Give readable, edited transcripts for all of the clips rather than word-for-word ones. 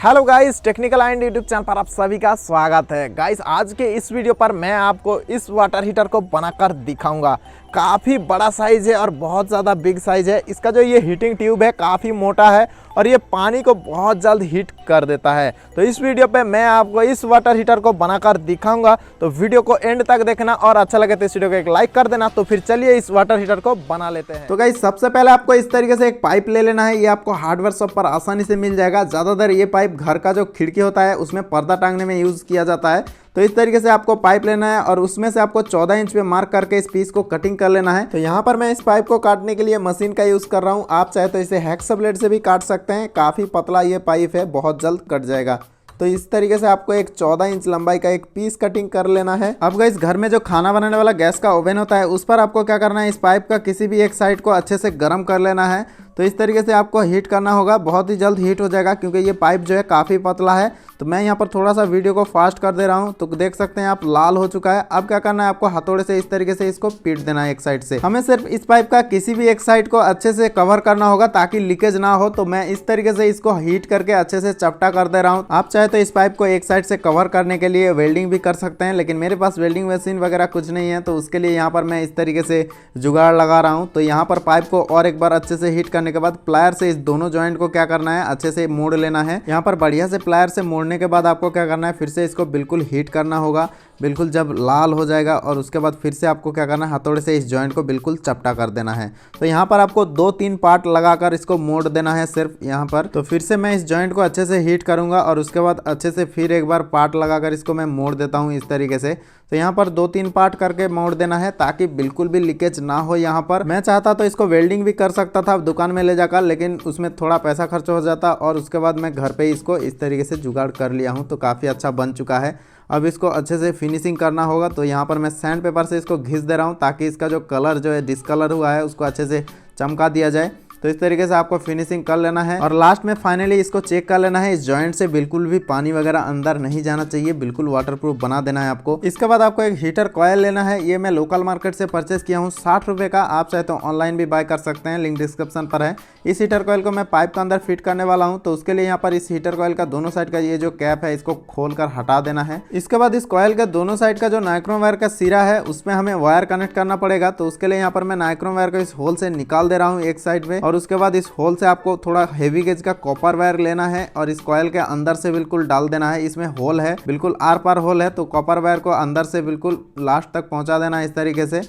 Hello guys, technical and YouTube channel पर आप सभी का स्वागत है। गाइस, आज के इस वीडियो पर मैं आपको इस वाटर हीटर को बनाकर दिखाऊंगा। काफ़ी बड़ा साइज़ है और बहुत ज़्यादा बिग साइज़ है। इसका जो ये हीटिंग ट्यूब है काफ़ी मोटा है और ये पानी को बहुत जल्द हीट कर देता है। तो इस वीडियो पे मैं आपको इस वाटर हीटर को बनाकर दिखाऊंगा, तो वीडियो को एंड तक देखना और अच्छा लगे तो इस वीडियो को एक लाइक कर देना। तो फिर चलिए इस वाटर हीटर को बना लेते हैं। तो गाइस, सबसे पहले आपको इस तरीके से एक पाइप ले लेना है। ये आपको हार्डवेयर शॉप पर आसानी से मिल जाएगा। ज़्यादातर ये पाइप घर का जो खिड़की होता है उसमें पर्दा टांगने में यूज़ किया जाता है। तो इस तरीके से आपको पाइप लेना है और उसमें से आपको 14 इंच पे मार्क करके इस पीस को कटिंग कर लेना है। तो यहाँ पर मैं इस पाइप को काटने के लिए मशीन का यूज़ कर रहा हूँ। आप चाहे तो इसे हैक्सा ब्लेड से भी काट सकते हैं। काफ़ी पतला ये पाइप है, बहुत जल्द कट जाएगा। तो इस तरीके से आपको एक 14 इंच लंबाई का एक पीस कटिंग कर लेना है। अब गाइस, घर में जो खाना बनाने वाला गैस का ओवन होता है उस पर आपको क्या करना है, इस पाइप का किसी भी एक साइड को अच्छे से गर्म कर लेना है। तो इस तरीके से आपको हीट करना होगा। बहुत ही जल्द हीट हो जाएगा क्योंकि ये पाइप जो है काफ़ी पतला है। तो मैं यहाँ पर थोड़ा सा वीडियो को फास्ट कर दे रहा हूँ। तो देख सकते हैं आप, लाल हो चुका है। अब क्या करना है, आपको हथौड़े से इस तरीके से इसको पीट देना है एक साइड से। हमें सिर्फ इस पाइप का किसी भी एक साइड को अच्छे से कवर करना होगा ताकि लीकेज ना हो। तो मैं इस तरीके से इसको हीट करके अच्छे से चपटा कर दे रहा हूँ। आप चाहे तो इस पाइप को एक साइड से कवर करने के लिए वेल्डिंग भी कर सकते हैं, लेकिन मेरे पास वेल्डिंग मशीन वगैरह कुछ नहीं है। तो उसके लिए यहाँ पर मैं इस तरीके से जुगाड़ लगा रहा हूँ। तो यहाँ पर पाइप को और एक बार अच्छे से हीट करने के बाद प्लायर से इस दोनों जॉइंट को क्या करना है, अच्छे से मोड़ लेना है। यहाँ पर बढ़िया से प्लायर से मोड़ने के बाद आपको क्या करना है, फिर से इसको बिल्कुल हीट करना होगा, बिल्कुल जब लाल हो जाएगा। और उसके बाद फिर से आपको क्या करना है, हथौड़े से इस जॉइंट को बिल्कुल चपटा कर देना है। तो यहाँ पर आपको 2-3 पार्ट लगाकर इसको मोड़ देना है सिर्फ यहाँ पर। तो फिर से मैं इस जॉइंट को अच्छे से हीट करूँगा और उसके बाद अच्छे से फिर एक बार पार्ट लगाकर इसको मैं मोड़ देता हूँ इस तरीके से। तो यहाँ पर 2-3 पार्ट करके मोड़ देना है ताकि बिल्कुल भी लीकेज ना हो। यहाँ पर मैं चाहता तो इसको वेल्डिंग भी कर सकता था दुकान में ले जाकर, लेकिन उसमें थोड़ा पैसा खर्च हो जाता। और उसके बाद मैं घर पे इसको इस तरीके से जुगाड़ कर लिया हूँ। तो काफ़ी अच्छा बन चुका है। अब इसको अच्छे से फिनिशिंग करना होगा। तो यहाँ पर मैं सैंड पेपर से इसको घिस दे रहा हूँ ताकि इसका जो कलर जो है डिस्कलर हुआ है उसको अच्छे से चमका दिया जाए। तो इस तरीके से आपको फिनिशिंग कर लेना है और लास्ट में फाइनली इसको चेक कर लेना है। इस जॉइंट से बिल्कुल भी पानी वगैरह अंदर नहीं जाना चाहिए, बिल्कुल वाटरप्रूफ बना देना है आपको। इसके बाद आपको एक हीटर कॉयल लेना है। ये मैं लोकल मार्केट से परचेस किया हूँ 60 रुपये का। आप चाहे तो ऑनलाइन भी बाय कर सकते हैं, लिंक डिस्क्रिप्शन पर है। इस हीटर कॉयल को मैं पाइप के अंदर फिट करने वाला हूँ। तो उसके लिए यहाँ पर इस हीटर कॉयल का दोनों साइड का ये जो कैप है इसको खोल कर हटा देना है। इसके बाद इस कॉयल के दोनों साइड का जो नाइक्रोम वायर का सिरा है उसमें हमें वायर कनेक्ट करना पड़ेगा। तो उसके लिए यहाँ पर मैं नाइक्रोम वायर को इस होल से निकाल दे रहा हूँ एक साइड में। और उसके बाद इस होल से आपको थोड़ा हेवी गेज का कॉपर वायर लेना है और इस कॉयल के अंदर से बिल्कुल डाल देना है। इसमें होल है, बिल्कुल आर पार होल है। तो कॉपर वायर को अंदर से बिल्कुल लास्ट तक पहुंचा देना है इस तरीके से।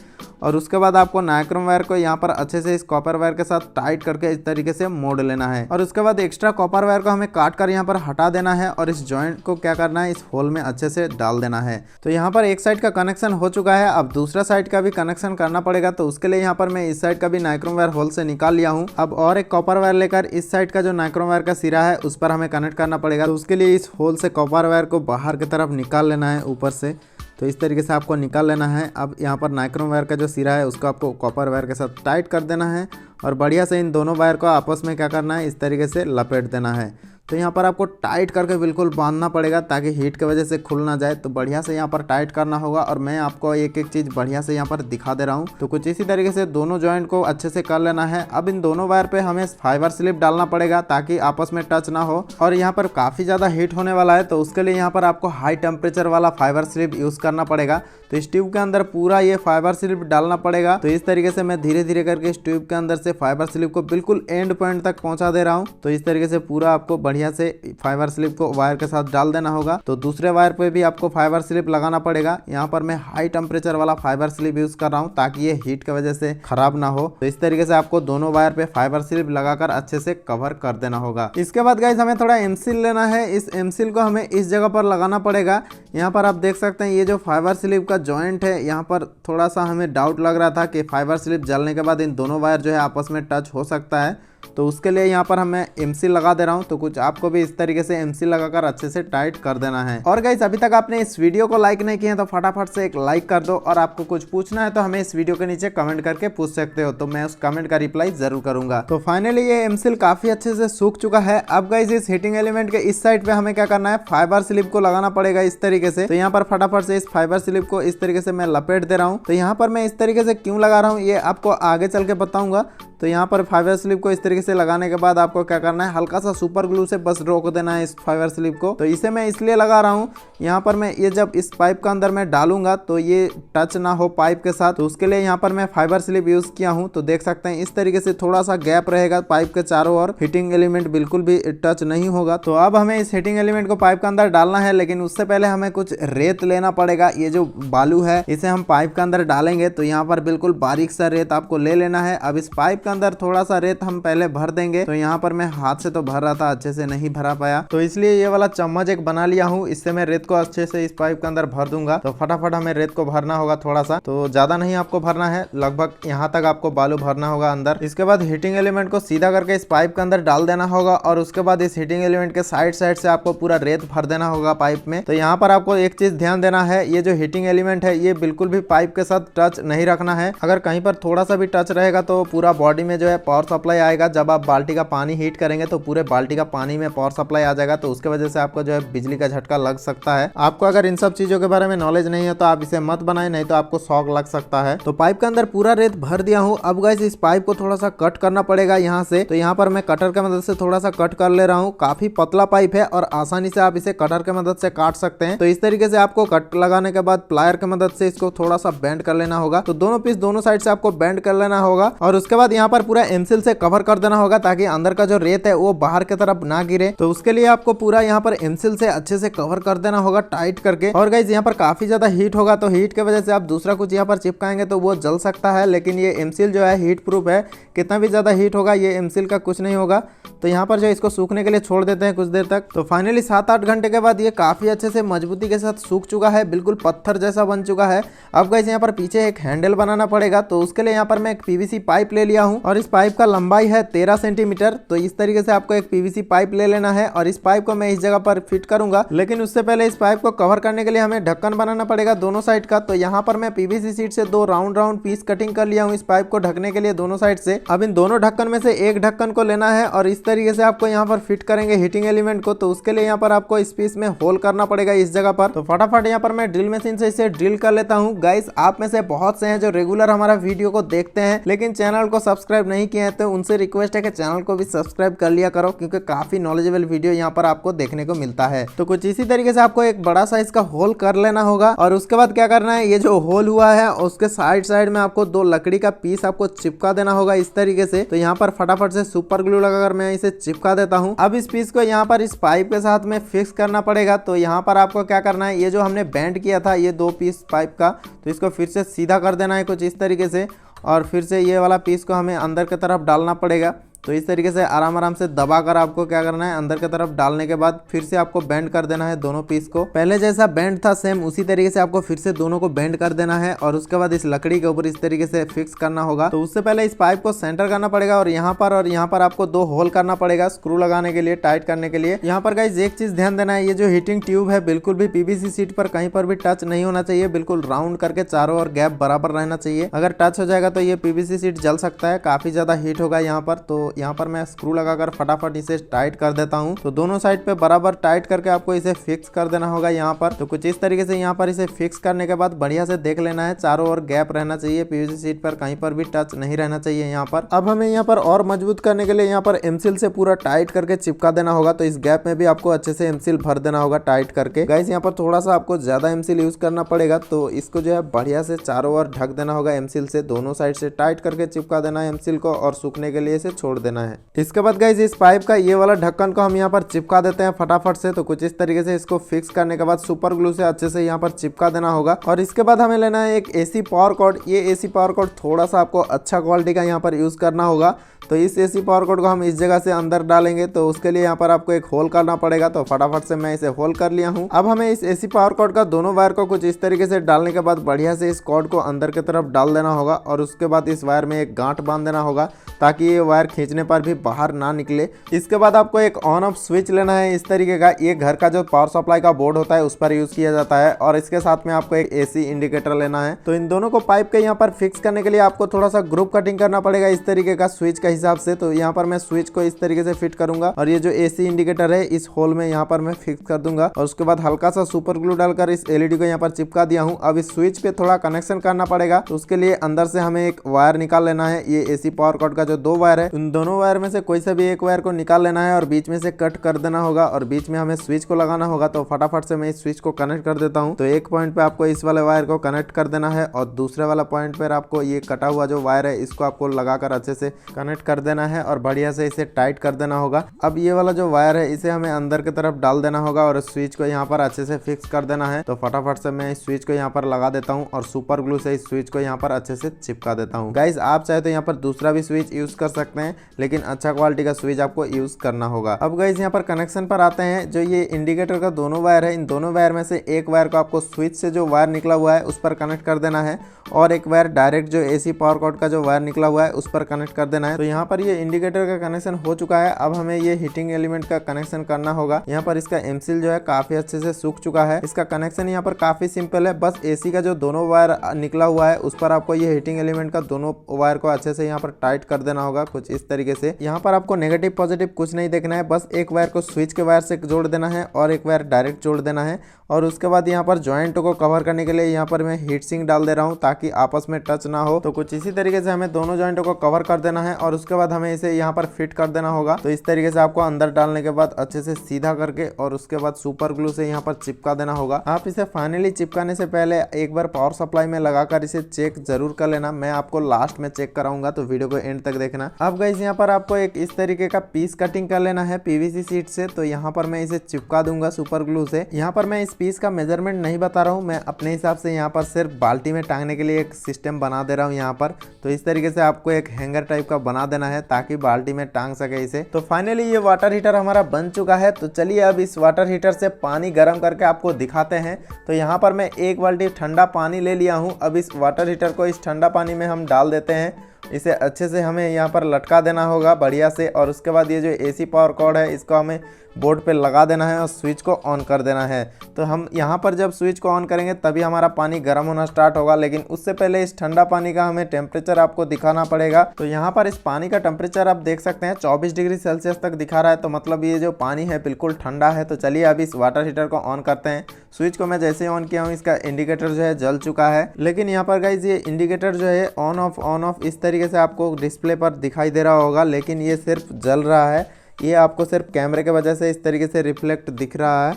और उसके बाद आपको नाइक्रोम वायर को यहाँ पर अच्छे से इस कॉपर वायर के साथ टाइट करके इस तरीके से मोड़ लेना है। और उसके बाद एक्स्ट्रा कॉपर वायर को हमें काट कर यहाँ पर हटा देना है और इस जॉइंट को क्या करना है, इस होल में अच्छे से डाल देना है। तो यहाँ पर एक साइड का कनेक्शन हो चुका है। अब दूसरा साइड का भी कनेक्शन करना पड़ेगा। तो उसके लिए यहाँ पर मैं इस साइड का भी नाइक्रोम वायर होल से निकाल लिया हूँ। अब और एक कॉपर वायर लेकर इस साइड का जो नाइक्रोम वायर का सिरा है उस पर हमें कनेक्ट करना पड़ेगा। तो उसके लिए इस होल से कॉपर वायर को बाहर की तरफ निकाल लेना है ऊपर से। तो इस तरीके से आपको निकाल लेना है। अब यहाँ पर नाइक्रोम वायर का जो सिरा है उसको आपको कॉपर वायर के साथ टाइट कर देना है और बढ़िया से इन दोनों वायर को आपस में क्या करना है, इस तरीके से लपेट देना है। तो यहाँ पर आपको टाइट करके बिल्कुल बांधना पड़ेगा ताकि हीट की वजह से खुल ना जाए। तो बढ़िया से यहाँ पर टाइट करना होगा और मैं आपको एक एक चीज़ बढ़िया से यहाँ पर दिखा दे रहा हूँ। तो कुछ इसी तरीके से दोनों जॉइंट को अच्छे से कर लेना है। अब इन दोनों वायर पे हमें फाइबर स्लिप डालना पड़ेगा ताकि आपस में टच ना हो। और यहाँ पर काफ़ी ज़्यादा हीट होने वाला है तो उसके लिए यहाँ पर आपको हाई टेम्परेचर वाला फाइबर स्लिप यूज़ करना पड़ेगा। तो इस ट्यूब के अंदर पूरा ये फाइबर स्लिप डालना पड़ेगा। तो इस तरीके से मैं धीरे धीरे करके इस ट्यूब के अंदर से फाइबर स्लिप को बिल्कुल एंड पॉइंट तक पहुँचा दे रहा हूँ। तो इस तरीके से पूरा आपको बढ़िया से फाइबर स्लिप को वायर के साथ डाल देना होगा। तो दूसरे वायर पे भी आपको फाइबर स्लिप लगाना पड़ेगा। यहाँ पर मैं हाई टेम्परेचर वाला फाइबर स्लिप यूज कर रहा हूँ ताकि ये हीट की वजह से खराब ना हो। तो इस तरीके से आपको दोनों वायर पे फाइबर स्लिप लगाकर अच्छे से कवर कर देना होगा। इसके बाद गाइस, हमें थोड़ा एमसील लेना है। इस एमसील को हमें इस जगह पर लगाना पड़ेगा। यहाँ पर आप देख सकते हैं ये जो फाइबर स्लिप का जॉइंट है, यहाँ पर थोड़ा सा हमें डाउट लग रहा था कि फाइबर स्लिप जलने के बाद इन दोनों वायर जो है आपस में टच हो सकता है। तो उसके लिए यहाँ पर हमें एमसील लगा दे रहा हूँ। तो कुछ आपको भी इस तरीके से एमसील लगाकर अच्छे से टाइट कर देना है। और गाइस, अभी तक आपने इस वीडियो को लाइक नहीं किया तो फटाफट से एक लाइक कर दो। और आपको कुछ पूछना है तो हमें इस वीडियो के नीचे कमेंट करके पूछ सकते हो, तो मैं उस कमेंट का रिप्लाई जरूर करूंगा। तो फाइनली ये एमसील काफी अच्छे से सूख चुका है। अब गाइस, इस हीटिंग एलिमेंट के इस साइड पे हमें क्या करना है, फाइबर स्लिप को लगाना पड़ेगा इस तरीके से। तो यहाँ पर फटाफट से इस फाइबर स्लिप को इस तरीके से मैं लपेट दे रहा हूँ। तो यहाँ पर मैं इस तरीके से क्यों लगा रहा हूँ ये आपको आगे चल के बताऊंगा। तो यहाँ पर फाइबर स्लिप को इस तरीके से लगाने के बाद आपको क्या करना है, हल्का सा सुपर ग्लू से बस रोक देना है इस फाइबर स्लिप को। तो इसे मैं इसलिए लगा रहा हूँ, यहाँ पर मैं ये जब इस पाइप का अंदर मैं डालूंगा तो ये टच ना हो पाइप के साथ, तो उसके लिए यहाँ पर मैं फाइबर स्लिप यूज किया हूँ। तो देख सकते हैं इस तरीके से थोड़ा सा गैप रहेगा पाइप के चारों ओर, हीटिंग एलिमेंट बिल्कुल भी टच नहीं होगा। तो अब हमें इस हीटिंग एलिमेंट को पाइप के अंदर डालना है, लेकिन उससे पहले हमें कुछ रेत लेना पड़ेगा। ये जो बालू है इसे हम पाइप के अंदर डालेंगे, तो यहाँ पर बिल्कुल बारीक सा रेत आपको ले लेना है। अब इस पाइप के अंदर थोड़ा सा रेत हम पहले भर देंगे। तो यहाँ पर मैं हाथ से तो भर रहा था, अच्छे से नहीं भरा पाया, तो इसलिए ये वाला चम्मच एक बना लिया हूँ। इससे मैं रेत को अच्छे से इस पाइप के अंदर भर दूंगा। तो फटाफट हमें रेत को भरना होगा थोड़ा सा, तो ज्यादा नहीं आपको भरना है, लगभग यहाँ तक आपको बालू भरना होगा अंदर। इसके बाद हीटिंग एलिमेंट को सीधा करके इस पाइप के अंदर डाल देना होगा और उसके बाद इस हीटिंग एलिमेंट के साइड साइड से आपको पूरा रेत भर देना होगा पाइप में। तो यहाँ पर आपको एक चीज ध्यान देना है, ये जो हीटिंग एलिमेंट है ये बिल्कुल भी पाइप के साथ टच नहीं रखना है। अगर कहीं पर थोड़ा सा भी टच रहेगा तो पूरा बॉडी में जो है पावर सप्लाई आएगा। जब आप बाल्टी का पानी हीट करेंगे तो पूरे बाल्टी का पानी में पावर सप्लाई आ जाएगा, तो उसके वजह से आपको जो है बिजली का झटका लग सकता है। आपको अगर इन सब चीजों के बारे में नॉलेज नहीं है तो आप इसे मत बनाए, नहीं तो आपको शॉक लग सकता है। तो पाइप के अंदर पूरा रेत भर दिया हूँ। अब गाइस इस पाइप को थोड़ा सा कट करना पड़ेगा यहाँ से। तो यहाँ पर मैं कटर की मदद से थोड़ा सा कट कर ले रहा हूँ। काफी पतला पाइप है और आसानी से आप इसे कटर की मदद से काट सकते हैं। तो इस तरीके से आपको कट लगाने के बाद प्लायर की मदद से इसको थोड़ा सा बेंड कर लेना होगा। तो दोनों पीस दोनों साइड से आपको बेंड कर लेना होगा और उसके बाद यहाँ पर पूरा एमसील से कवर कर देना होगा ताकि अंदर का जो रेत है वो बाहर की तरफ ना गिरे। तो उसके लिए आपको पूरा यहाँ पर एमसील से अच्छे से कवर कर देना होगा टाइट करके। और गाइस यहाँ पर काफी ज्यादा हीट होगा, तो हीट की वजह से आप दूसरा कुछ यहाँ पर चिपकाएंगे तो वो जल सकता है, लेकिन ये एमसील जो है हीट प्रूफ है। कितना भी ज्यादा हीट होगा ये एमसील का कुछ नहीं होगा। तो यहाँ पर जो इसको सूखने के लिए छोड़ देते हैं कुछ देर तक। तो फाइनली 7-8 घंटे के बाद ये काफी अच्छे से मजबूती के साथ सूख चुका है, बिल्कुल पत्थर जैसा बन चुका है। अब गाइस यहाँ पर पीछे एक हैंडल बनाना पड़ेगा, तो उसके लिए यहाँ पर मैं एक पीवीसी पाइप ले लिया हूँ और इस पाइप का लंबाई है 13 सेंटीमीटर। तो इस तरीके से आपको एक पीवीसी पाइप ले लेना है और इस पाइप को मैं इस जगह पर फिट करूंगा, लेकिन उससे पहले इस पाइप को कवर करने के लिए हमें ढक्कन बनाना पड़ेगा दोनों साइड का। तो यहाँ पर मैं पीवीसी शीट से 2 राउंड पीस कटिंग कर लिया हूँ इस पाइप को ढकने के लिए दोनों साइड से। अब इन दोनों ढक्कन में से एक ढक्कन को लेना है और इस तरीके से आपको यहाँ पर फिट करेंगे हीटिंग एलिमेंट को। तो उसके लिए यहाँ पर आपको इस पीस में होल करना पड़ेगा इस जगह पर। तो फटाफट यहाँ पर मैं ड्रिल मशीन से इसे ड्रिल कर लेता हूँ। गाइस आप में से बहुत से हैं जो रेगुलर हमारा वीडियो को देखते हैं लेकिन चैनल को सब्सक्राइब नहीं किए हैं, तो उनसे रिक्वेस्ट है कि चैनल को भी सब्सक्राइब कर लिया करो, क्योंकि काफी नॉलेजेबल वीडियो यहाँ पर आपको देखने को मिलता है। तो कुछ इसी तरीके से आपको एक बड़ा साइज का होल कर लेना होगा और उसके बाद क्या करना है, ये जो होल हुआ है उसके साइड साइड में आपको 2 लकड़ी का पीस आपको चिपका देना होगा इस तरीके से। तो यहाँ पर फटाफट से सुपर ग्लू लगाकर मैं इसे चिपका देता हूँ। अब इस पीस को यहाँ पर इस पाइप के साथ में फिक्स करना पड़ेगा। तो यहाँ पर आपको क्या करना है, ये जो हमने बेंड किया था ये 2 पीस पाइप का, तो इसको फिर से सीधा कर देना है कुछ इस तरीके से और फिर से ये वाला पीस को हमें अंदर की तरफ डालना पड़ेगा। तो इस तरीके से आराम आराम से दबाकर आपको क्या करना है, अंदर की तरफ डालने के बाद फिर से आपको बेंड कर देना है दोनों पीस को। पहले जैसा बेंड था सेम उसी तरीके से आपको फिर से दोनों को बेंड कर देना है और उसके बाद इस लकड़ी के ऊपर इस तरीके से फिक्स करना होगा। तो उससे पहले इस पाइप को सेंटर करना पड़ेगा और यहाँ पर आपको 2 होल करना पड़ेगा स्क्रू लगाने के लिए, टाइट करने के लिए। यहाँ पर गाइस एक चीज ध्यान देना है, ये जो हीटिंग ट्यूब है बिल्कुल भी पीवीसी शीट पर कहीं पर भी टच नहीं होना चाहिए, बिल्कुल राउंड करके चारों ओर गैप बराबर रहना चाहिए। अगर टच हो जाएगा तो ये पीवीसी शीट जल सकता है, काफी ज्यादा हीट होगा यहाँ पर। तो यहाँ पर मैं स्क्रू लगाकर फटाफट इसे टाइट कर देता हूँ। तो दोनों साइड पे बराबर टाइट करके आपको इसे फिक्स कर देना होगा यहाँ पर। तो कुछ इस तरीके से यहाँ पर इसे फिक्स करने के बाद बढ़िया से देख लेना है, चारों ओर गैप रहना चाहिए, पीवीसी शीट पर कहीं पर भी टच नहीं रहना चाहिए यहाँ पर। अब हमें यहाँ पर और मजबूत करने के लिए यहाँ पर एमसील से पूरा टाइट करके चिपका देना होगा। तो इस गैप में भी आपको अच्छे से एमसील भर देना होगा टाइट करके। गाइस यहाँ पर थोड़ा सा आपको ज्यादा एमसील यूज करना पड़ेगा, तो इसको जो है बढ़िया से चारों ओर ढक देना होगा एमसील से, दोनों साइड से टाइट करके चिपका देना है एमसील को और सूखने के लिए इसे छोड़ देना है। इसके बाद गाइस इस पाइप का ये वाला ढक्कन को हम यहाँ पर चिपका देते हैं फटाफट से। तो कुछ इस तरीके से इसको फिक्स करने के बाद सुपर ग्लू से अच्छे से यहाँ पर चिपका देना होगा और इसके बाद हमें लेना है एक एसी पावर कॉर्ड। ये एसी पावर कॉर्ड थोड़ा सा आपको अच्छा क्वालिटी का यहाँ पर यूज करना होगा। तो इस एसी पावर कॉर्ड को हम इस जगह से अंदर डालेंगे, तो उसके लिए यहाँ पर आपको एक होल करना पड़ेगा। तो फटाफट से मैं इसे होल कर लिया हूँ। अब हमें इस एसी पावर कॉर्ड का दोनों वायर को कुछ इस तरीके से डालने के बाद बढ़िया से इस कॉर्ड को अंदर की तरफ डाल देना होगा और उसके बाद इस वायर में एक गांठ बांध देना होगा ताकि ये वायर खींचने पर भी बाहर ना निकले। इसके बाद आपको एक ऑन ऑफ स्विच लेना है इस तरीके का। ये घर का जो पावर सप्लाई का बोर्ड होता है उस पर यूज किया जाता है और इसके साथ में आपको एक एसी इंडिकेटर लेना है। तो इन दोनों को पाइप के यहाँ पर फिक्स करने के लिए आपको थोड़ा सा ग्रुप कटिंग करना पड़ेगा इस तरीके का स्विच के हिसाब से। तो यहाँ पर मैं स्विच को इस तरीके से फिट करूंगा और ये जो AC इंडिकेटर है इस होल में यहाँ पर मैं फिक्स कर दूंगा और उसके बाद हल्का सा सुपर ग्लू डालकर इस LED को यहाँ पर चिपका दिया हूँ। अब इस स्विच पे थोड़ा कनेक्शन करना पड़ेगा, तो उसके लिए अंदर से हमें एक वायर निकाल लेना है। ये AC पावर कॉर्ड का जो 2 वायर है, उन दोनों वायर में से कोई सा भी एक वायर को निकाल लेना है और बीच में से कट कर देना होगा और बीच में हमें स्विच को लगाना होगा। तो फटाफट से मैं इस स्विच को कनेक्ट कर देता हूँ। तो एक पॉइंट पे आपको इस वाले वायर को कनेक्ट कर देना है और दूसरे वाला पॉइंट पर आपको ये कटा हुआ जो वायर है इसको आपको लगाकर अच्छे से कनेक्ट कर देना है और बढ़िया से इसे टाइट कर देना होगा। अब ये वाला जो वायर है इसे हमें अंदर की तरफ डाल देना होगा और स्विच को यहाँ पर अच्छे से फिक्स कर देना है। तो फटाफट से मैं इस स्विच को यहाँ पर लगा देता हूँ और सुपर ग्लू से इस स्विच को यहाँ पर अच्छे से चिपका देता हूँ। गाइस आप चाहे तो यहाँ पर दूसरा भी स्विच यूज कर सकते हैं, लेकिन अच्छा क्वालिटी का स्विच आपको यूज करना होगा। अब गाइस यहाँ पर कनेक्शन पर आते हैं। जो ये इंडिकेटर का दोनों वायर है, इन दोनों वायर में से एक वायर को आपको स्विच से जो वायर निकला हुआ है उस पर कनेक्ट कर देना है और एक वायर डायरेक्ट जो AC पावर कॉर्ड का जो वायर निकला हुआ है उस पर कनेक्ट कर देना है। तो यहाँ पर ये इंडिकेटर का कनेक्शन हो चुका है। अब हमें ये हीटिंग एलिमेंट का कनेक्शन करना होगा। यहाँ पर इसका एमसील जो है काफी अच्छे से सूख चुका है। इसका कनेक्शन यहाँ पर काफी सिंपल है, बस AC का जो दोनों वायर निकला हुआ है उस पर आपको ये हीटिंग एलिमेंट का दोनों वायर को अच्छे से यहाँ पर टाइट कर देना होगा कुछ इस तरीके से। यहाँ पर आपको नेगेटिव पॉजिटिव कुछ नहीं देखना है, बस एक वायर को स्विच के वायर से जोड़ देना है और एक वायर डायरेक्ट जोड़ देना है। और उसके बाद यहाँ पर जॉइंट को कवर करने के लिए यहाँ पर मैं हीट सिंक डाल दे रहा हूँ ताकि आपस में टच ना हो। तो कुछ इसी तरीके से हमें दोनों जॉइंटों को कवर कर देना है और उसके बाद हमें इसे यहाँ पर फिट कर देना होगा। तो इस तरीके से आपको अंदर डालने के बाद अच्छे से सीधा करके और उसके बाद सुपर ग्लू से यहाँ पर चिपका देना होगा। आप इसे फाइनली चिपकाने से पहले एक बार पावर सप्लाई में लगाकर इसे चेक जरूर कर लेना। मैं आपको लास्ट में चेक कराऊंगा, तो वीडियो को एंड तक देखना। अब गाइस यहाँ पर आपको एक इस तरीके का पीस कटिंग कर लेना है PVC शीट से। तो यहाँ पर मैं इसे चिपका दूंगा सुपर ग्लू से। यहाँ पर मैं इस पीस का मेजरमेंट नहीं बता रहा हूँ, मैं अपने हिसाब से यहाँ पर सिर्फ बाल्टी में टांगने के लिए एक सिस्टम बना दे रहा हूँ यहाँ पर। तो इस तरीके से आपको एक हैंगर टाइप का बना देना है ताकि बाल्टी में टांग सके इसे। तो फाइनली ये वाटर हीटर हमारा बन चुका है। तो चलिए अब इस वाटर हीटर से पानी गर्म करके आपको दिखाते हैं। तो यहाँ पर मैं एक बाल्टी ठंडा पानी ले लिया हूँ। अब इस वाटर हीटर को इस ठंडा पानी में हम डाल देते हैं। इसे अच्छे से हमें यहाँ पर लटका देना होगा बढ़िया से और उसके बाद ये जो AC पावर कॉर्ड है इसको हमें बोर्ड पे लगा देना है और स्विच को ऑन कर देना है। तो हम यहाँ पर जब स्विच को ऑन करेंगे तभी हमारा पानी गर्म होना स्टार्ट होगा, लेकिन उससे पहले इस ठंडा पानी का हमें टेम्परेचर आपको दिखाना पड़ेगा। तो यहाँ पर इस पानी का टेम्परेचर आप देख सकते हैं 24 डिग्री सेल्सियस तक दिखा रहा है। तो मतलब ये जो पानी है बिल्कुल ठंडा है। तो चलिए अभी इस वाटर हीटर को ऑन करते हैं। स्विच को मैं जैसे ही ऑन किया हूँ इसका इंडिकेटर जो है जल चुका है, लेकिन यहाँ पर गाइज ये इंडिकेटर जो है ऑन ऑफ इस तरीके से आपको डिस्प्ले पर दिखाई दे रहा होगा, लेकिन ये सिर्फ जल रहा है। ये आपको सिर्फ कैमरे के वजह से इस तरीके से रिफ्लेक्ट दिख रहा है।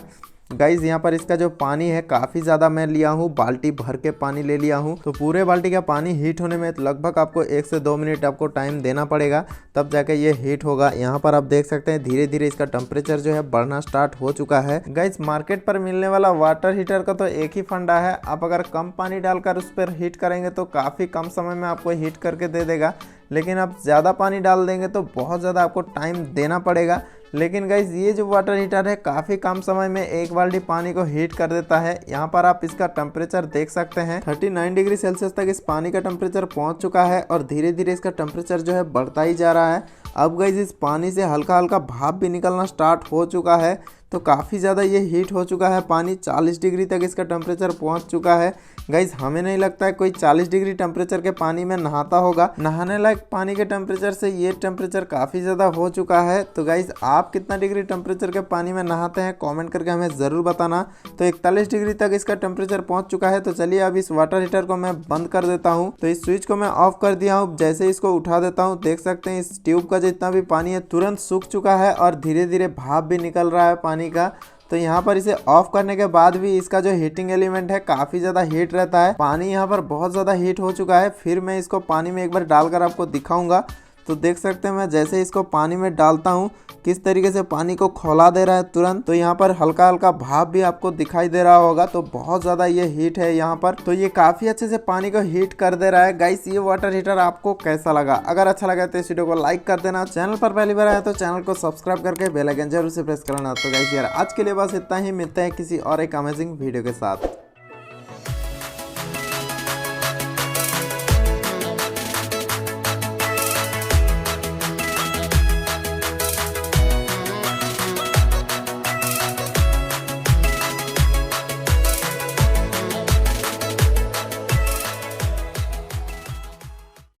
गाइज यहाँ पर इसका जो पानी है काफ़ी ज़्यादा मैं लिया हूँ, बाल्टी भर के पानी ले लिया हूँ। तो पूरे बाल्टी का पानी हीट होने में लगभग आपको 1 से 2 मिनट आपको टाइम देना पड़ेगा, तब जाके ये हीट होगा। यहाँ पर आप देख सकते हैं धीरे धीरे इसका टेम्परेचर जो है बढ़ना स्टार्ट हो चुका है। गाइज मार्केट पर मिलने वाला वाटर हीटर का तो एक ही फंडा है, आप अगर कम पानी डालकर उस पर हीट करेंगे तो काफ़ी कम समय में आपको हीट करके दे देगा, लेकिन आप ज़्यादा पानी डाल देंगे तो बहुत ज़्यादा आपको टाइम देना पड़ेगा। लेकिन गाइज ये जो वाटर हीटर है काफ़ी कम समय में एक बाल्टी पानी को हीट कर देता है। यहाँ पर आप इसका टेम्परेचर देख सकते हैं 39 डिग्री सेल्सियस तक इस पानी का टेम्परेचर पहुँच चुका है और धीरे धीरे इसका टेम्परेचर जो है बढ़ता ही जा रहा है। अब गाइज इस पानी से हल्का हल्का भाप भी निकलना स्टार्ट हो चुका है। तो काफ़ी ज़्यादा ये हीट हो चुका है पानी, 40 डिग्री तक इसका टेम्परेचर पहुंच चुका है। गाइज हमें नहीं लगता है कोई 40 डिग्री टेम्परेचर के पानी में नहाता होगा। नहाने लायक पानी के टेम्परेचर से ये टेम्परेचर काफ़ी ज़्यादा हो चुका है। तो गाइज आप कितना डिग्री टेम्परेचर के पानी में नहाते हैं कमेंट करके हमें ज़रूर बताना। तो 41 डिग्री तक इसका टेम्परेचर पहुँच चुका है। तो चलिए अब इस वाटर हीटर को मैं बंद कर देता हूँ। तो इस स्विच को मैं ऑफ कर दिया हूँ। जैसे इसको उठा देता हूँ देख सकते हैं इस ट्यूब का जितना भी पानी है तुरंत सूख चुका है और धीरे धीरे भाप भी निकल रहा है पानी का। तो यहाँ पर इसे ऑफ करने के बाद भी इसका जो हीटिंग एलिमेंट है काफ़ी ज़्यादा हीट रहता है। पानी यहाँ पर बहुत ज़्यादा हीट हो चुका है। फिर मैं इसको पानी में एक बार डालकर आपको दिखाऊंगा। तो देख सकते हैं मैं जैसे इसको पानी में डालता हूँ किस तरीके से पानी को खौला दे रहा है तुरंत। तो यहाँ पर हल्का हल्का भाप भी आपको दिखाई दे रहा होगा। तो बहुत ज़्यादा ये हीट है यहाँ पर। तो ये काफ़ी अच्छे से पानी को हीट कर दे रहा है। गाइस ये वाटर हीटर आपको कैसा लगा? अगर अच्छा लगा तो इस वीडियो को लाइक कर देना। चैनल पर पहली बार आया तो चैनल को सब्सक्राइब करके बेल आइकन जरूर से प्रेस करना। तो गाइस यार आज के लिए बस इतना ही, मिलते हैं किसी और एक अमेजिंग वीडियो के साथ।